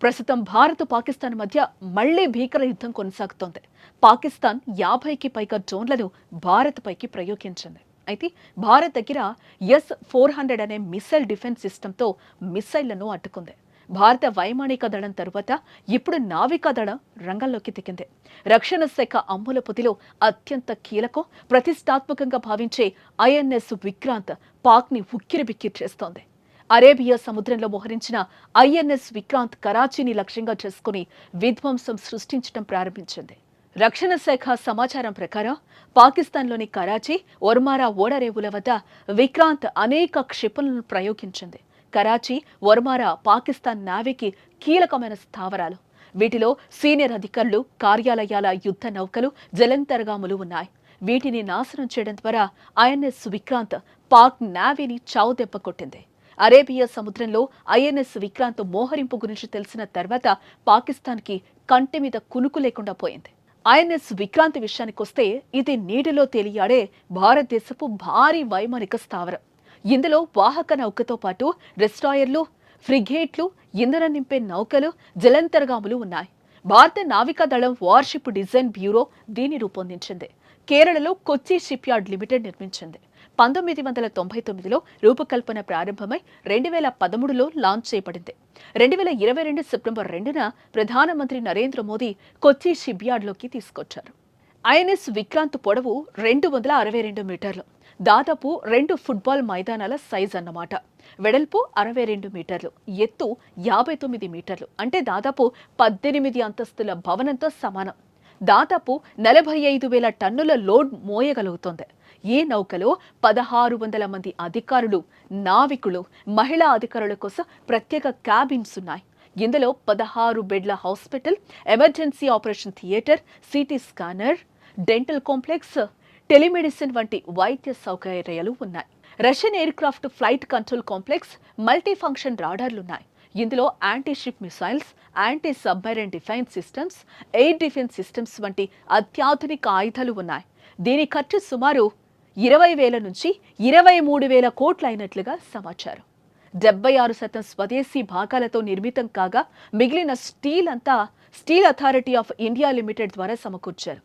ప్రస్తుతం భారత్ పాకిస్తాన్ మధ్య మళ్లీ భీకర యుద్ధం కొనసాగుతోంది. పాకిస్తాన్ 50కి పైగా డ్రోన్లను భారత్ పైకి ప్రయోగించింది. అయితే భారత్ దగ్గర S-400 అనే మిసైల్ డిఫెన్స్ సిస్టంతో మిసైళ్లను అడ్డుకుంది. భారత వైమానిక దళం తరువాత ఇప్పుడు నావికా దళం రంగంలోకి దిగింది. రక్షణ శాఖ అమ్ముల పొదిలో అత్యంత కీలకం, ప్రతిష్టాత్మకంగా భావించే INS విక్రాంత్ పాక్ని ఉక్కిరిబిక్కిరి చేస్తోంది. అరేబియా సముద్రంలో మోహరించిన INS విక్రాంత్ కరాచీని లక్ష్యంగా చేసుకుని విధ్వంసం సృష్టించడం ప్రారంభించింది. రక్షణ శాఖ సమాచారం ప్రకారం పాకిస్తాన్లోని కరాచీ, ఒర్మారా ఓడరేవుల వద్ద విక్రాంత్ అనేక క్షిపణులను ప్రయోగించింది. కరాచీ, ఒర్మారా పాకిస్తాన్ నావీకి కీలకమైన స్థావరాలు. వీటిలో సీనియర్ అధికారులు, కార్యాలయాల, యుద్ధ నౌకలు, జలంతర్గాములు ఉన్నాయి. వీటిని నాశనం చేయడం ద్వారా INS విక్రాంత్ పాక్ నావీని చావుదెబ్బ కొట్టింది. అరేబియా సముద్రంలో INS విక్రాంత్ మోహరింపు గురించి తెలిసిన తర్వాత పాకిస్తాన్కి కంటి మీద కునుకు లేకుండా పోయింది. INS విక్రాంత్ విషయానికొస్తే ఇది నీటిలో తేలియాడే భారతదేశపు భారీ వైమానిక స్థావరం. ఇందులో వాహక నౌకతో పాటు డెస్ట్రాయర్లు, ఫ్రిగేట్లు, ఇంధనం నింపే నౌకలు, జలంతర్గాములు ఉన్నాయి. భారత నావికా దళం వార్షిప్ డిజైన్ బ్యూరో దీన్ని రూపొందించింది. కేరళలో కొచ్చి షిప్ యార్డ్ లిమిటెడ్ నిర్మించింది. 1999లో రూపకల్పన ప్రారంభమై 2013లో లాంచ్ చేయబడింది. 2022 సెప్టెంబర్ 2న ప్రధానమంత్రి నరేంద్ర మోదీ కొచ్చి షిప్ యార్డ్లోకి తీసుకొచ్చారు. INS విక్రాంత్ పొడవు 262 మీటర్లు, దాదాపు 2 ఫుట్బాల్ మైదానాల సైజ్ అన్నమాట. వెడల్పు 62 మీటర్లు, ఎత్తు 59 మీటర్లు, అంటే దాదాపు 18 అంతస్తుల భవనంతో సమానం. దాదాపు 45,000 టన్నుల లోడ్ మోయగలుగుతోంది. ఈ నౌకలో 1,600 మంది అధికారులు, నావికులు, మహిళా అధికారుల కోసం ప్రత్యేక క్యాబిన్స్ ఉన్నాయి. ఇందులో 16 బెడ్ల hospital, emergency operation theatre, CT scanner, dental complex, telemedicine వంటి వైద్య సౌకర్యాలు ఉన్నాయి. Russian aircraft flight control complex, multi function రాడార్లున్నాయి. ఇందులో anti ship missiles, anti submarine defence systems, air defence systems వంటి అత్యాధునిక ఆయుధాలు ఉన్నాయి. దీని ఖర్చు సుమారు 20,000 నుంచి 23,000 కోట్లు అయినట్లుగా సమాచారం. 76% స్వదేశీ భాగాలతో నిర్మితం కాగా మిగిలిన స్టీల్ అంతా steel authority of India limited ద్వారా సమకూర్చారు.